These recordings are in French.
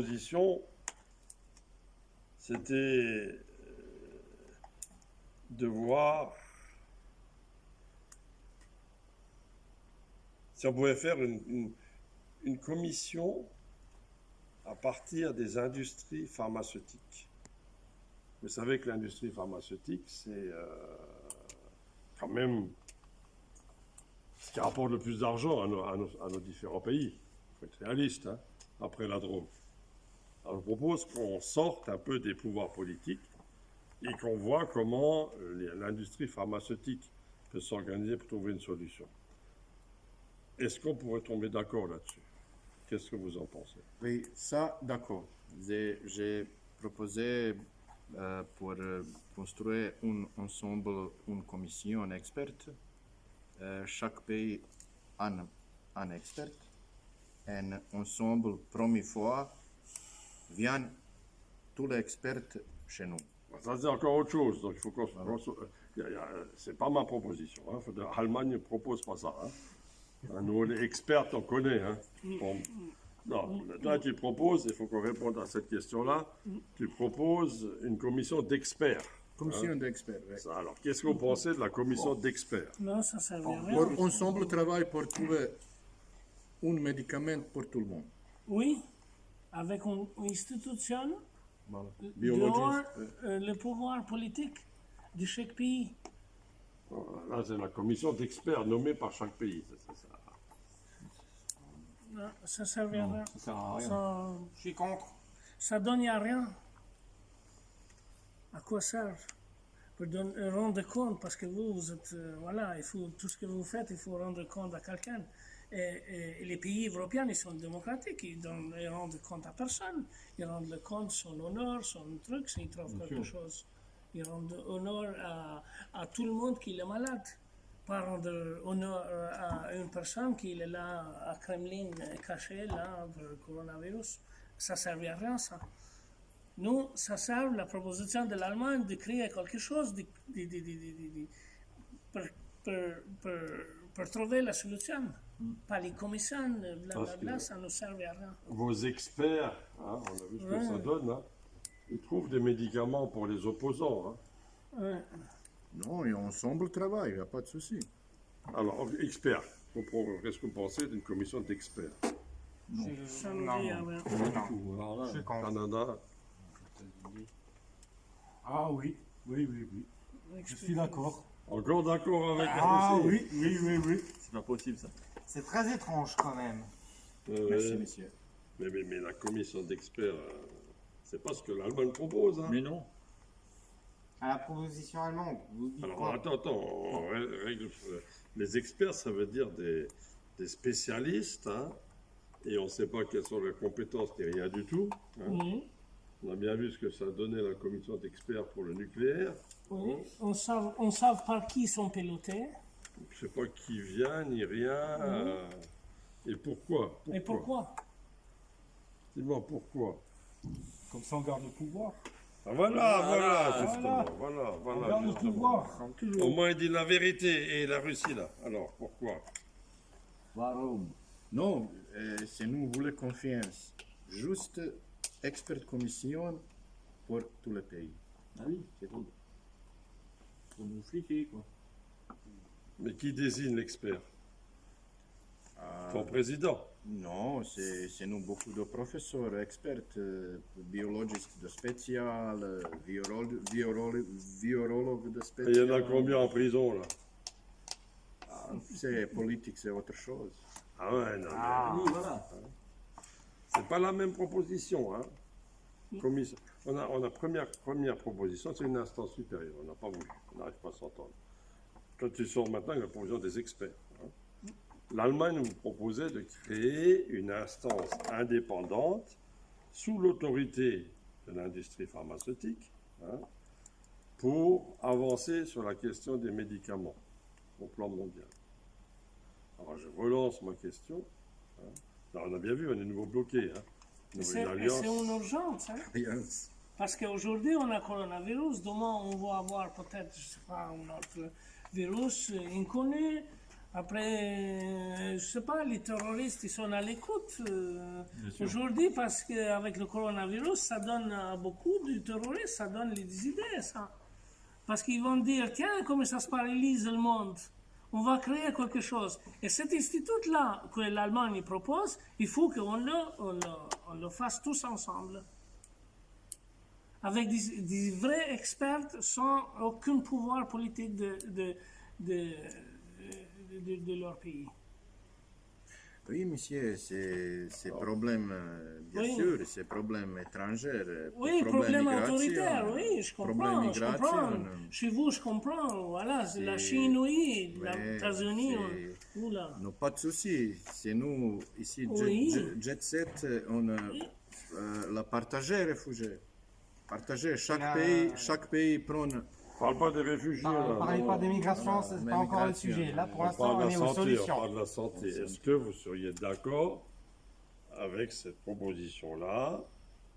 proposition, c'était de voir si on pouvait faire une commission à partir des industries pharmaceutiques. Vous savez que l'industrie pharmaceutique, c'est quand même ce qui rapporte le plus d'argent à nos différents pays. Il faut être réaliste, hein, après la drogue. Alors, je propose qu'on sorte un peu des pouvoirs politiques et qu'on voit comment l'industrie pharmaceutique peut s'organiser pour trouver une solution. Est-ce qu'on pourrait tomber d'accord là-dessus? Qu'est-ce que vous en pensez? Oui, ça, d'accord. J'ai proposé pour construire ensemble une commission experte. Chaque pays a un expert. Et ensemble, première fois, viennent tous les experts chez nous. Ça, c'est encore autre chose. Donc, il faut qu'on... C'est pas ma proposition. Hein. L'Allemagne ne propose pas ça. Hein. Nous, les experts, on connaît. Hein. Bon. Non, toi, tu proposes, il faut qu'on réponde à cette question-là, tu proposes une commission d'experts. Commission d'experts, oui. Alors, qu'est-ce que vous pensez de la commission d'experts? Non, ça ne sert à rien. Pour ensemble, travail pour trouver un médicament pour tout le monde. Oui, avec une institution Voilà. dehors le pouvoir politique de chaque pays. Là, c'est la commission d'experts nommée par chaque pays. Non, ça ne sert à rien. Ça sert à rien. Je suis contre. Ça donne à rien. À quoi sert? Pour rendre compte, parce que vous êtes, voilà, il faut, tout ce que vous faites, il faut rendre compte à quelqu'un. Et les pays européens, ils sont démocratiques, ils rendent compte à personne. Ils rendent compte son honneur, son truc, s'ils trouvent quelque chose. Ils rendent honneur à tout le monde qui est malade. Pas rendre honneur à une personne qui est là à Kremlin, cachée là, pour le coronavirus. Ça ne sert à rien, ça. Nous, ça sert la proposition de l'Allemagne de créer quelque chose pour trouver la solution. Pas les commissions, blablabla, ça ne sert à rien. Vos experts, hein, on a vu ce que ça donne, hein, ils trouvent des médicaments pour les opposants. Hein. Non, et ensemble, travail, il n'y a pas de souci. Alors, experts, qu'est-ce que vous pensez d'une commission d'experts? Ça nous dit à rien. Alors là, Je suis Canada. Ah oui, oui, oui, oui. Je suis d'accord. Encore d'accord avec Ah la oui, oui, oui, oui. c'est pas possible ça. C'est très étrange quand même. Merci, monsieur. Mais la commission d'experts, c'est pas ce que l'Allemagne propose. Hein. Mais non. À la proposition allemande, vous dites Alors, quoi? attends, les experts, ça veut dire des spécialistes, hein, et on ne sait pas quelles sont leurs compétences ni rien du tout. Hein. Oui, On a bien vu ce que ça a donné la commission d'experts pour le nucléaire. oui. On sait par qui ils sont pilotés. Je ne sais pas qui vient, ni rien. Et pourquoi, Et pourquoi? Dis-moi pourquoi. Comme ça, on garde le pouvoir. Ah, voilà, justement. On Voilà, garde le justement. pouvoir. Au moins, il dit la vérité. Et la Russie, là. Alors, pourquoi? Warum? Non, c'est nous voulons confiance. Juste expert commission pour tous les pays. Ah oui, c'est tout. Pour nous fliquer, quoi. Mais qui désigne l'expert? Ton président. Non, c'est nous beaucoup de professeurs, experts, biologistes de spécial, virologues de Et spécial. il y en a combien en prison, là? C'est politique, c'est autre chose. Ah ouais, non, Oui, voilà. c'est pas la même proposition, hein. On a première proposition, c'est une instance supérieure. On n'a pas voulu, on n'arrive pas à s'entendre. Quand tu sors maintenant, il y a la proposition des experts. Hein. L'Allemagne vous proposait de créer une instance indépendante sous l'autorité de l'industrie pharmaceutique, hein, pour avancer sur la question des médicaments au plan mondial. Alors je relance ma question. Hein. Alors, on a bien vu, on est nouveau bloqué. Hein. C'est Nouvelle alliance. une urgence. Hein? Alliance. Parce qu'aujourd'hui, on a coronavirus. Demain, on va avoir peut-être, je sais pas, un autre virus inconnu. Après, je sais pas, les terroristes, ils sont à l'écoute Bien sûr. aujourd'hui parce qu'avec le coronavirus, ça donne à beaucoup de terroristes, ça donne les idées, ça. Parce qu'ils vont dire, tiens, comme ça se paralyse le monde, on va créer quelque chose. Et cet institut-là que l'Allemagne propose, il faut qu'on le fasse tous ensemble. Avec des vrais experts sans aucun pouvoir politique de leur pays. Oui, monsieur, c'est problème, bien Oui. sûr, c'est problème étranger. Oui, problème autoritaire, oui, je problème comprends, je comprends. migration. Chez vous, je comprends. Voilà, c'est la C'est- Chine, oui, Ouais, les États-Unis, c'est- oula. Non, pas de souci. C'est nous, ici, Oui. Jet Set, on l'a partagé, réfugiés. Partagé. Chaque pays prend. Parle pas des réfugiés. là, Parlez non, pas non. d'immigration, c'est Mais pas encore le migration, sujet. Là, pour On l'instant, parle on de est la aux santé, on solutions. parle de la santé. Est-ce que vous seriez d'accord avec cette proposition-là,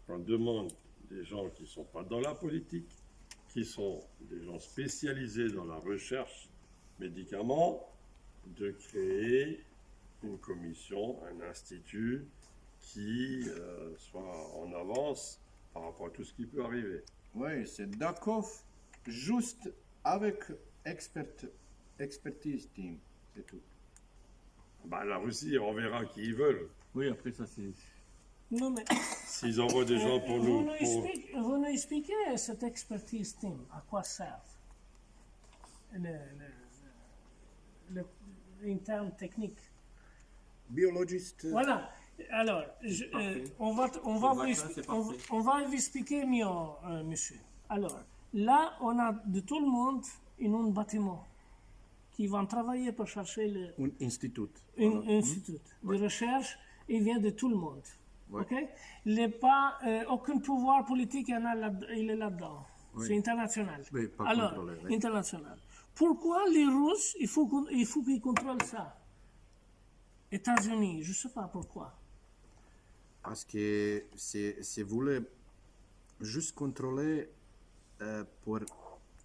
qu'on demande des gens qui ne sont pas dans la politique, qui sont des gens spécialisés dans la recherche médicaments, de créer une commission, un institut qui soit en avance par rapport à tout ce qui peut arriver. Oui, c'est d'accord, juste avec expertise team, c'est tout. Bah, la Russie, on verra qui ils veulent. Oui, après ça c'est... Non, mais S'ils envoient des gens pour vous nous. vous nous expliquez cette expertise team, à quoi sert l'interne technique. Biologiste. Voilà. Alors, on va vous expliquer mieux, monsieur. Alors, là, on a de tout le monde in un bâtiment qui vont travailler pour chercher Un institut. un institut de recherche. Il vient de tout le monde. Ouais. Ok? Il n'est pas aucun pouvoir politique, il est là-dedans. Oui. C'est international. Oui, pas Alors, contrôlé, oui. international. Pourquoi les Russes, il faut qu'ils contrôlent ça? États-Unis, je ne sais pas pourquoi. Parce que c'est voulu juste contrôler pour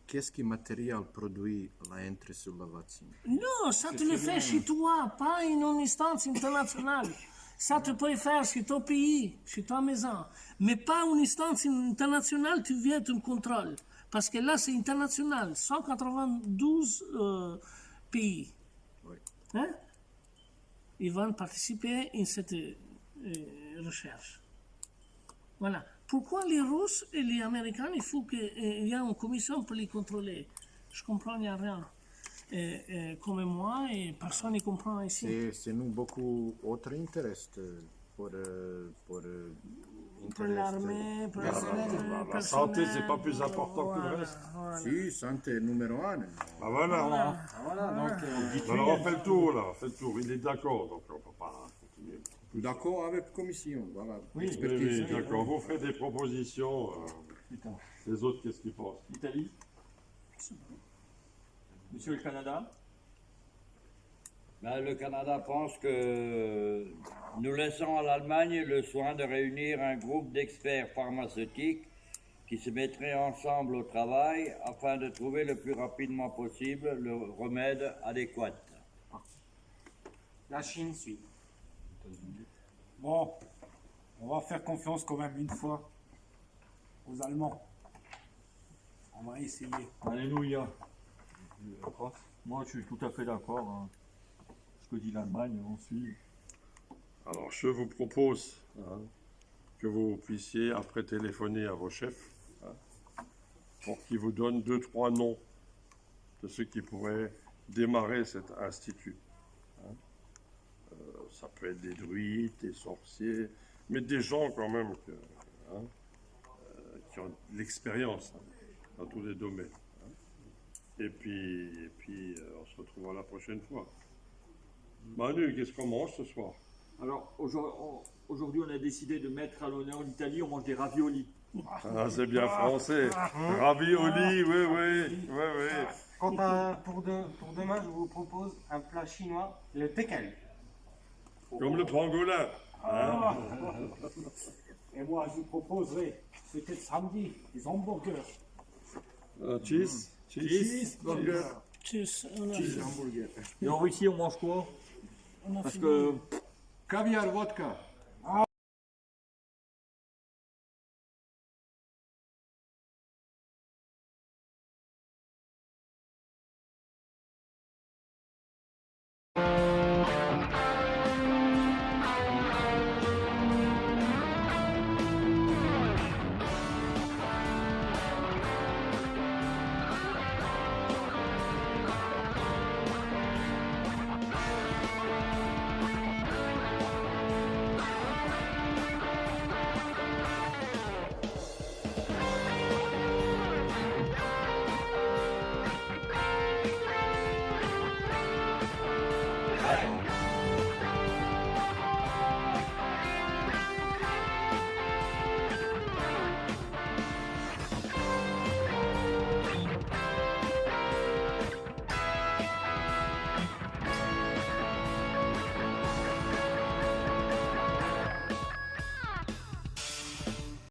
qu'est-ce qui matériel produit l'entrée sur la vaccine. Non, ça tu le fais chez toi, pas en une instance internationale. Ça tu peux faire chez ton pays, chez ta maison. Mais pas une instance internationale, tu viens, tu me contrôles. Parce que là, c'est international. 192 pays. Oui. Hein? Ils vont participer à cette recherche. Voilà. Pourquoi les Russes et les Américains, il faut qu'il y ait une commission pour les contrôler? Je ne comprends rien. Comme moi, et personne ne comprend ici. C'est nous beaucoup autres intérêts pour Pour l'armée, pour La santé, c'est pas plus important que le reste. Si, santé numéro 1. Bah voilà. Voilà, donc Alors on fait le tour là, on fait le tour. Il est d'accord, donc on ne peut pas continuer. D'accord avec commission, voilà. Oui, Expertise. oui, d'accord. Vous faites des propositions. Putain. Les autres, qu'est-ce qu'ils pensent? Italie. Monsieur le Canada. Ben, le Canada pense que nous laissons à l'Allemagne le soin de réunir un groupe d'experts pharmaceutiques qui se mettraient ensemble au travail afin de trouver le plus rapidement possible le remède adéquat. la Chine suit. Bon, on va faire confiance quand même une fois aux Allemands. On va essayer. Alléluia. Moi je suis tout à fait d'accord. Hein. Ce que dit l'Allemagne, on suit. Alors, je vous propose que vous puissiez après téléphoner à vos chefs pour qu'ils vous donnent 2-3 noms de ceux qui pourraient démarrer cet institut. Ça peut être des druides, des sorciers, mais des gens quand même qui ont de l'expérience dans tous les domaines. Et puis on se retrouvera la prochaine fois. Manu, qu'est-ce qu'on mange ce soir? Alors aujourd'hui on a décidé de mettre à l'honneur l'Italie, on mange des raviolis. Ah, c'est bien français. Ravioli, oui. Pour demain, je vous propose un plat chinois, le tekel. Comme le pangolin. Hein? Et moi, je vous proposerai, peut-être samedi, des hamburgers. Cheese. Cheeseburger. Tchuss, Cheese hamburger. Et en Russie, on mange quoi? on a Parce fini. que Caviar vodka.